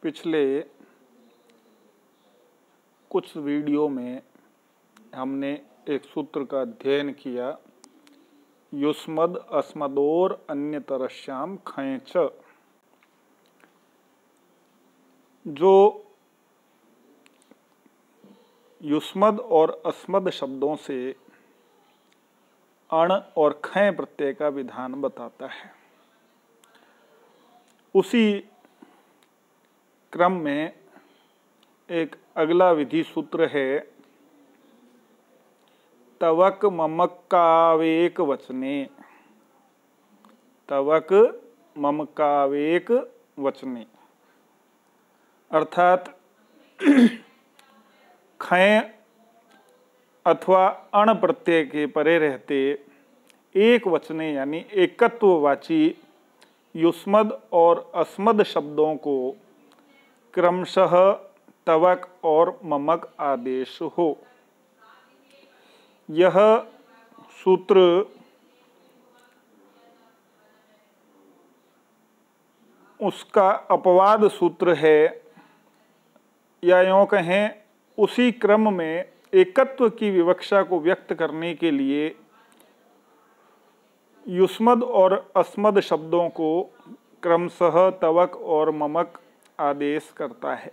पिछले कुछ वीडियो में हमने एक सूत्र का अध्ययन किया, युष्मद् अस्मदोर अन्यतरस्याम खञ् च। जो युष्मद् और अस्मद् शब्दों से अण और खञ् प्रत्यय का विधान बताता है। उसी क्रम में एक अगला विधि सूत्र है, तवक ममकावेक वचने। तवक ममकावेक वचने अर्थात खञ् अथवा अण प्रत्यय के परे रहते एक वचने यानी एकत्ववाची युष्मद् और अस्मद् शब्दों को क्रमशः तवक और ममक आदेश हो। यह सूत्र उसका अपवाद सूत्र है, या यूँ कहें उसी क्रम में एकत्व की विवक्षा को व्यक्त करने के लिए युष्मद् और अस्मद् शब्दों को क्रमशः तवक और ममक आदेश करता है।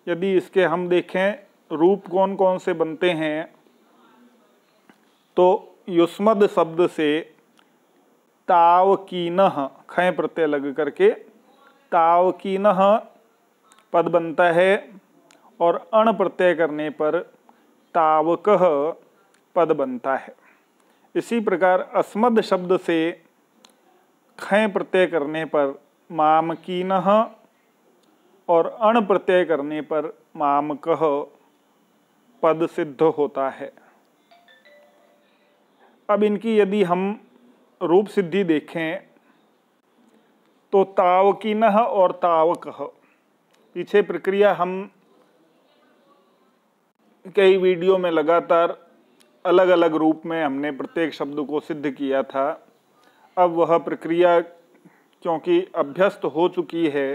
यदि इसके हम देखें रूप कौन कौन से बनते हैं, तो युष्मद् शब्द से तावकीनः खञ् प्रत्यय लग करके तावकीनः पद बनता है, और अण प्रत्यय करने पर तावकः पद बनता है। इसी प्रकार अस्मद् शब्द से खञ् प्रत्यय करने पर मामकीनः और अण प्रत्यय करने पर मामकः पद सिद्ध होता है। अब इनकी यदि हम रूप सिद्धि देखें तो तावकीनः और तावकः, पीछे प्रक्रिया हम कई वीडियो में लगातार अलग अलग रूप में हमने प्रत्येक शब्द को सिद्ध किया था। अब वह प्रक्रिया क्योंकि अभ्यस्त हो चुकी है,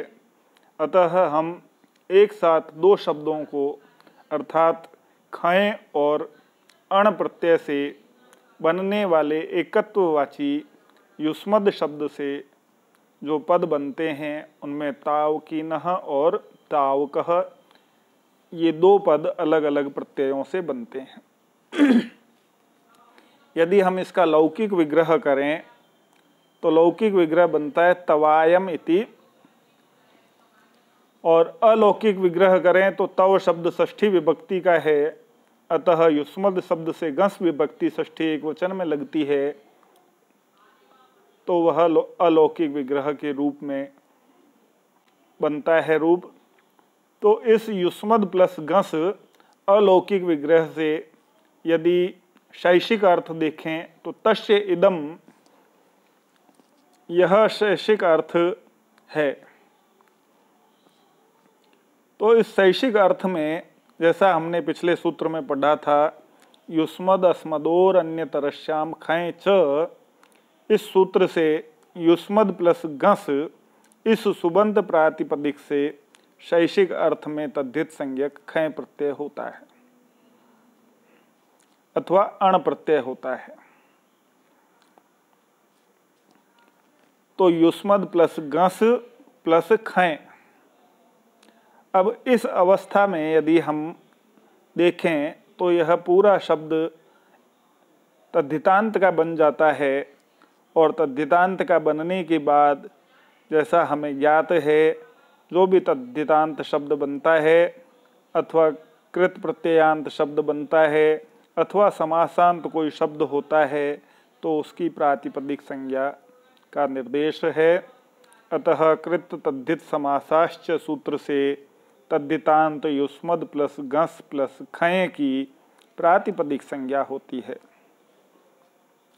अतः हम एक साथ दो शब्दों को अर्थात खञ् और अण प्रत्यय से बनने वाले एकत्ववाची युष्मद् शब्द से जो पद बनते हैं उनमें तावकीनः और तावकः, ये दो पद अलग अलग प्रत्ययों से बनते हैं। यदि हम इसका लौकिक विग्रह करें तो लौकिक विग्रह बनता है तवायम इति, और अलौकिक विग्रह करें तो तव शब्द षष्ठी विभक्ति का है, अतः युष्मद् शब्द से गंस विभक्ति षष्ठी एक वचन में लगती है, तो वह अलौकिक विग्रह के रूप में बनता है रूप। तो इस युष्मद् प्लस गंस अलौकिक विग्रह से यदि शैषिक अर्थ देखें तो तस्य इदम, यह शैषिक अर्थ है। तो इस शैषिक अर्थ में जैसा हमने पिछले सूत्र में पढ़ा था, युष्मद् अस्मदोर अन्यतरस्याम खञ् च, इस सूत्र से युष्मद् प्लस गंस इस सुबंत प्रातिपदिक से शैषिक अर्थ में तद्धित संज्ञक खञ् प्रत्यय होता है अथवा अण प्रत्यय होता है। तो युष्मद् प्लस गंस प्लस खञ्। अब इस अवस्था में यदि हम देखें तो यह पूरा शब्द तद्धितांत का बन जाता है, और तद्धितांत का बनने के बाद जैसा हमें ज्ञात है, जो भी तद्धितांत शब्द बनता है अथवा कृत प्रत्ययांत शब्द बनता है अथवा समासांत कोई शब्द होता है तो उसकी प्रातिपदिक संज्ञा का निर्देश है। अतः कृत तद्धित समासाश्च सूत्र से तद्धितांत युष्मद् प्लस गंस प्लस खञ् की प्रातिपदिक संज्ञा होती है,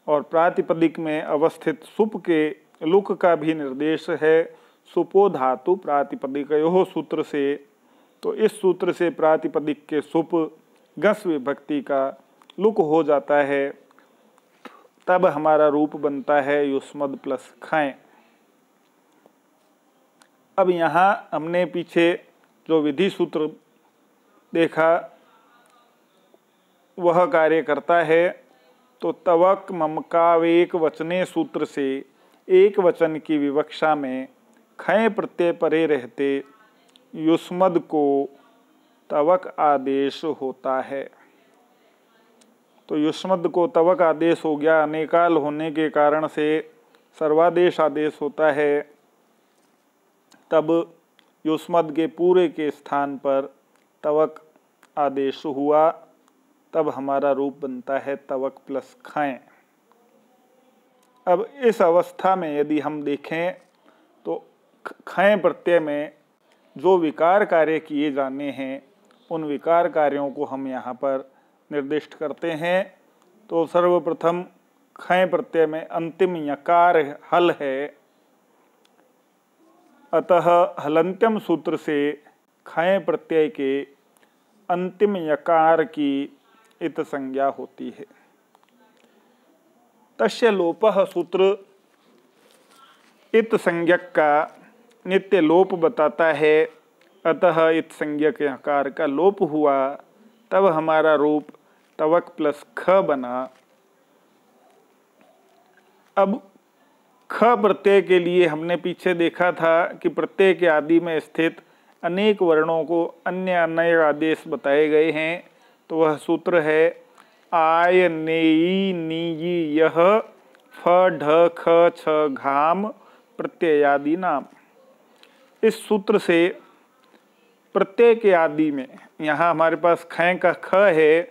और प्रातिपदिक में अवस्थित सुप के लुक का भी निर्देश है। सुपो धातु प्रातिपदिकयोः सूत्र से, तो इस सूत्र से प्रातिपदिक के सुप गंस विभक्ति का लुक हो जाता है, तब हमारा रूप बनता है युष्मद् प्लस खञ्। अब यहाँ हमने पीछे जो विधि सूत्र देखा वह कार्य करता है। तो तवक ममकावेक वचने सूत्र से एक वचन की विवक्षा में खय प्रत्यय परे रहते युष्मद को तवक आदेश होता है। तो युष्मद को तवक आदेश हो गया, अनेकाल होने के कारण से सर्वादेश आदेश होता है। तब युष्मद के पूरे के स्थान पर तवक आदेश हुआ, तब हमारा रूप बनता है तवक प्लस खय। अब इस अवस्था में यदि हम देखें तो खय प्रत्यय में जो विकार कार्य किए जाने हैं उन विकार कार्यों को हम यहाँ पर निर्दिष्ट करते हैं। तो सर्वप्रथम खय प्रत्यय में अंतिम यकार हल है, अतः हलंत्यम सूत्र से खय प्रत्यय के अंतिम यकार की इत संज्ञा होती है। तस्य लोपः सूत्र इत संज्ञक का नित्य लोप बताता है, अतः इत संज्ञक यकार का लोप हुआ, तब हमारा रूप तवक प्लस ख बना। अब ख प्रत्यय के लिए हमने पीछे देखा था कि प्रत्यय के आदि में स्थित अनेक वर्णों को अन्य अन्य आदेश बताए गए हैं। तो वह सूत्र है आय नेई नीयी यह फ ढ ख छ घाम प्रत्ययादि नाम। इस सूत्र से प्रत्यय के आदि में, यहाँ हमारे पास खय का ख है,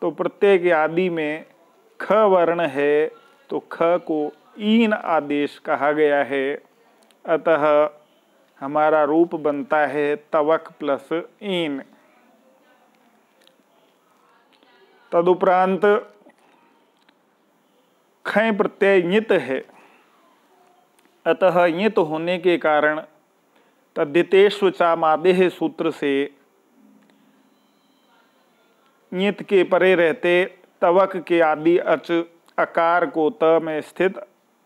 तो प्रत्यय के आदि में ख वर्ण है, तो ख को ईन आदेश कहा गया है, अतः हमारा रूप बनता है तवक प्लस ईन। तदुपरांत खय प्रत्यय ञित है, अतः ञित होने के कारण तद्धितेष्वचामादेह सूत्र से ञित के परे रहते तवक के आदि अच अकार को त में स्थित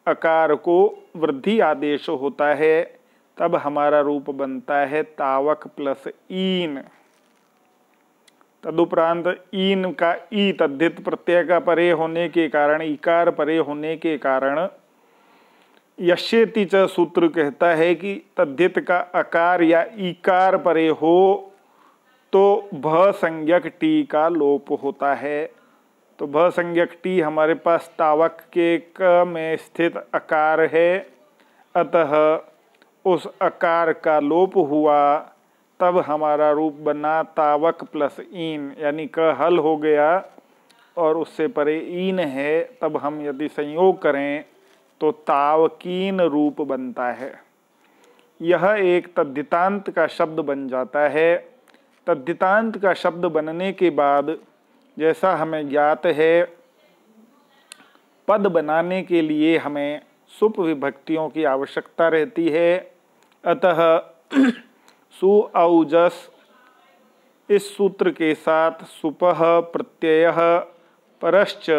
अकार को वृद्धि आदेश होता है, तब हमारा रूप बनता है तावक प्लस ईन। तदुपरांत ईन का ई तद्धित प्रत्यय का परे होने के कारण, इकार परे होने के कारण यश्येति च सूत्र कहता है कि तद्धित का अकार या ईकार परे हो तो भ संज्ञक टी का लोप होता है। तो भ संज्ञक टी हमारे पास तावक के क में स्थित अकार है, अतः उस अकार का लोप हुआ, तब हमारा रूप बना तावक प्लस ईन, यानी क हल हो गया और उससे परे ईन है, तब हम यदि संयोग करें तो तावकीन रूप बनता है। यह एक तद्धितांत का शब्द बन जाता है। तद्धितांत का शब्द बनने के बाद जैसा हमें ज्ञात है, पद बनाने के लिए हमें सुप विभक्तियों की आवश्यकता रहती है, अतः सु औजस इस सूत्र के साथ सुपः प्रत्ययः परश्च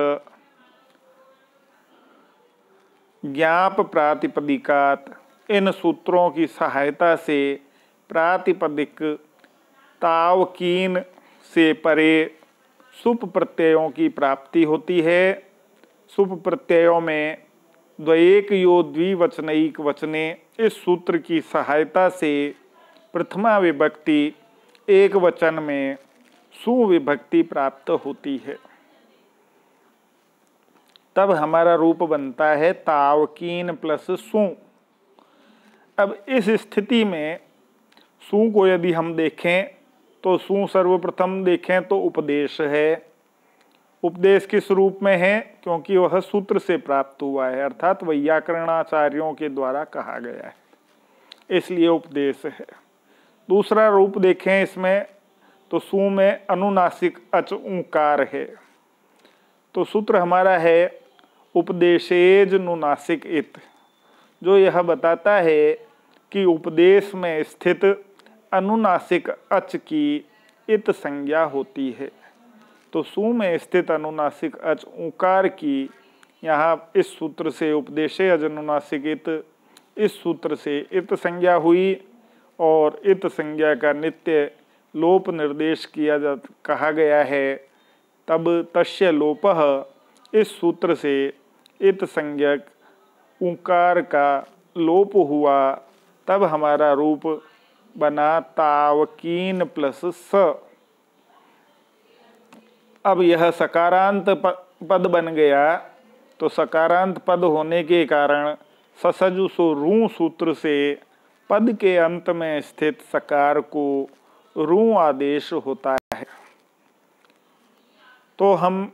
ज्ञाप प्रातिपदिकात, इन सूत्रों की सहायता से प्रातिपदिक तावकीन से परे सुप प्रत्ययों की प्राप्ति होती है। सुप प्रत्ययों में द्वयेकयो द्विवचनैक वचने इस सूत्र की सहायता से प्रथमा विभक्ति एक वचन में सुविभक्ति प्राप्त होती है, तब हमारा रूप बनता है तावकीन प्लस सु। अब इस स्थिति में सु को यदि हम देखें तो सु सर्वप्रथम देखें तो उपदेश है। उपदेश किस रूप में है? क्योंकि वह सूत्र से प्राप्त हुआ है, अर्थात वैयाकरणाचार्यों के द्वारा कहा गया है, इसलिए उपदेश है। दूसरा रूप देखें इसमें तो सु में अनुनासिक अच ऊकार है, तो सूत्र हमारा है उपदेशेज नुनासिक इत, जो यह बताता है कि उपदेश में स्थित अनुनासिक अच की इत संज्ञा होती है। तो सु में स्थित अनुनासिक अच ऊकार की यहाँ इस सूत्र से उपदेशे अज अनुनासिक इत, इस सूत्र से इत संज्ञा हुई, और इत संज्ञा का नित्य लोप निर्देश कहा गया है, तब तस्य लोपः, इस सूत्र से इत संज्ञक ऊकार का लोप हुआ, तब हमारा रूप बना तावकीन प्लस स। अब यह सकारांत पद बन गया, तो सकारांत पद होने के कारण ससजु सो रू सूत्र से पद के अंत में स्थित सकार को रू आदेश होता है। तो हम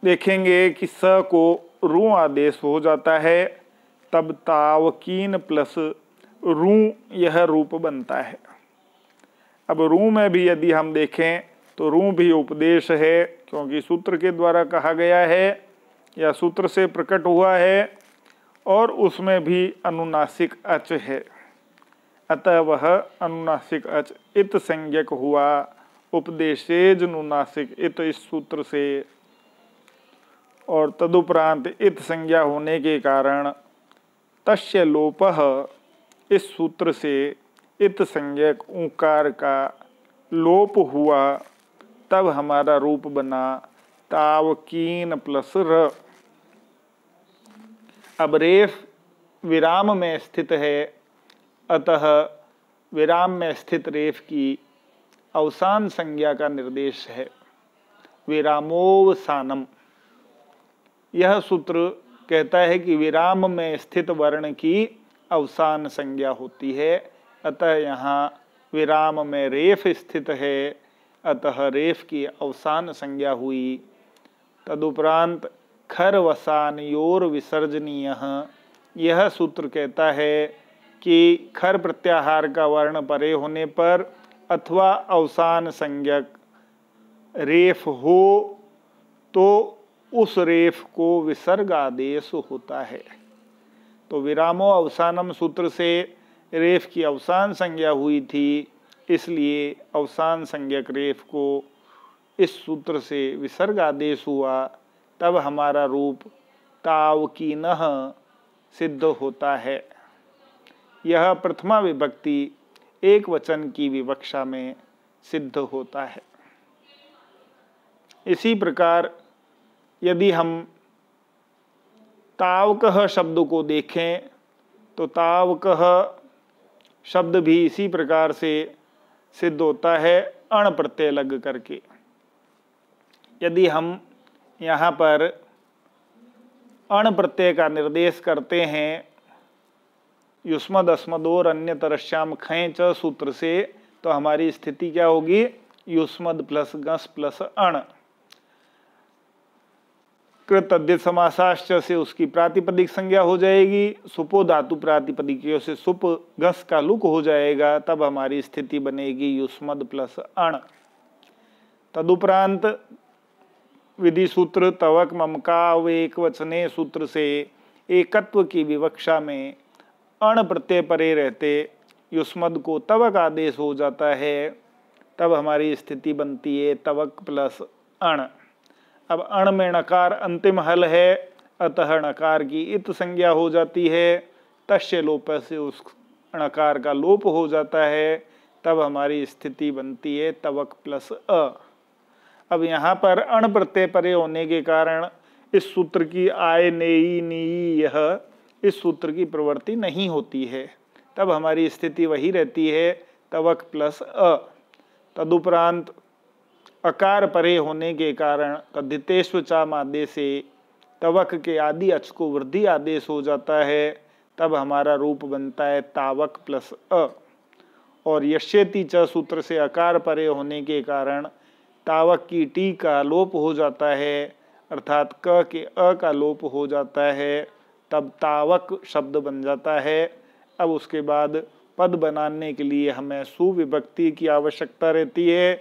देखेंगे कि स को रू आदेश हो जाता है, तब तावकीन प्लस रू यह रूप बनता है। अब रू में भी यदि हम देखें तो रू भी उपदेश है, क्योंकि सूत्र के द्वारा कहा गया है या सूत्र से प्रकट हुआ है, और उसमें भी अनुनासिक अच है, अतः वह अनुनासिक अच इत संज्ञक हुआ, उपदेशेज अनुनासिक इत इस सूत्र से, और तदुपरांत इत संज्ञा होने के कारण तस्य लोपः, इस सूत्र से इत संज्ञक ऊकार का लोप हुआ, तब हमारा रूप बना तावकीन प्लस र। अब रेफ विराम में स्थित है, अतः विराम में स्थित रेफ की अवसान संज्ञा का निर्देश है, विरामोवसानम। यह सूत्र कहता है कि विराम में स्थित वर्ण की अवसान संज्ञा होती है, अतः यहाँ विराम में रेफ स्थित है, अतः रेफ की अवसान संज्ञा हुई। तदुपरांत खर वसानयोर विसर्जनीय, यह सूत्र कहता है कि खर प्रत्याहार का वर्ण परे होने पर अथवा अवसान संज्ञक रेफ हो तो उस रेफ को विसर्ग आदेश होता है। तो विरामो अवसानम सूत्र से रेफ की अवसान संज्ञा हुई थी, इसलिए अवसान संज्ञक रेफ को इस सूत्र से विसर्ग आदेश हुआ, तब हमारा रूप तावकीनः सिद्ध होता है। यह प्रथमा विभक्ति एक वचन की विवक्षा में सिद्ध होता है। इसी प्रकार यदि हम तावकः शब्द को देखें तो तावकः शब्द भी इसी प्रकार से सिद्ध होता है, अण प्रत्यय लग करके। यदि हम यहाँ पर अण प्रत्यय का निर्देश करते हैं युष्मद अस्मदोर अन्य तरश्याम खैच सूत्र से, तो हमारी स्थिति क्या होगी? युष्मद प्लस गस प्लस अण। कृत अद्यत समासाश्च से उसकी प्रातिपदिक संज्ञा हो जाएगी, सुपो धातु प्रातिपदिकों से सुप गस का लुक हो जाएगा, तब हमारी स्थिति बनेगी युष्मद प्लस अण। तदुपरांत विधि सूत्र तवक ममकाव एक वचने सूत्र से एकत्व की विवक्षा में अण प्रत्यय परे रहते युष्मद को तवक आदेश हो जाता है, तब हमारी स्थिति बनती है तवक प्लस अण। अब अण में नकार अंतिम हल है, अतः नकार की इत संज्ञा हो जाती है, तस्य लोप से उस नकार का लोप हो जाता है, तब हमारी स्थिति बनती है तवक प्लस अ। अब यहाँ पर अण प्रत्यय परे होने के कारण इस सूत्र की आय नेई नी यह इस सूत्र की प्रवृत्ति नहीं होती है, तब हमारी स्थिति वही रहती है तवक प्लस अ। तदुपरांत अकार परे होने के कारण तद्धितेष्व चाम आदेश से तवक के आदि अच को वृद्धि आदेश हो जाता है, तब हमारा रूप बनता है तावक प्लस अ। और यश्यति च सूत्र से अकार परे होने के कारण तावक की टी का लोप हो जाता है, अर्थात क के अ का लोप हो जाता है, तब तावक शब्द बन जाता है। अब उसके बाद पद बनाने के लिए हमें सुविभक्ति की आवश्यकता रहती है,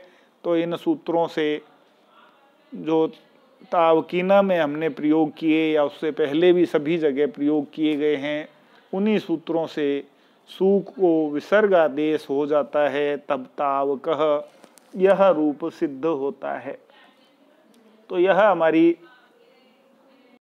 तो इन सूत्रों से जो तावकीना में हमने प्रयोग किए या उससे पहले भी सभी जगह प्रयोग किए गए हैं, उन्हीं सूत्रों से सु को विसर्ग आदेश हो जाता है, तब तावकः यह रूप सिद्ध होता है। तो यह हमारी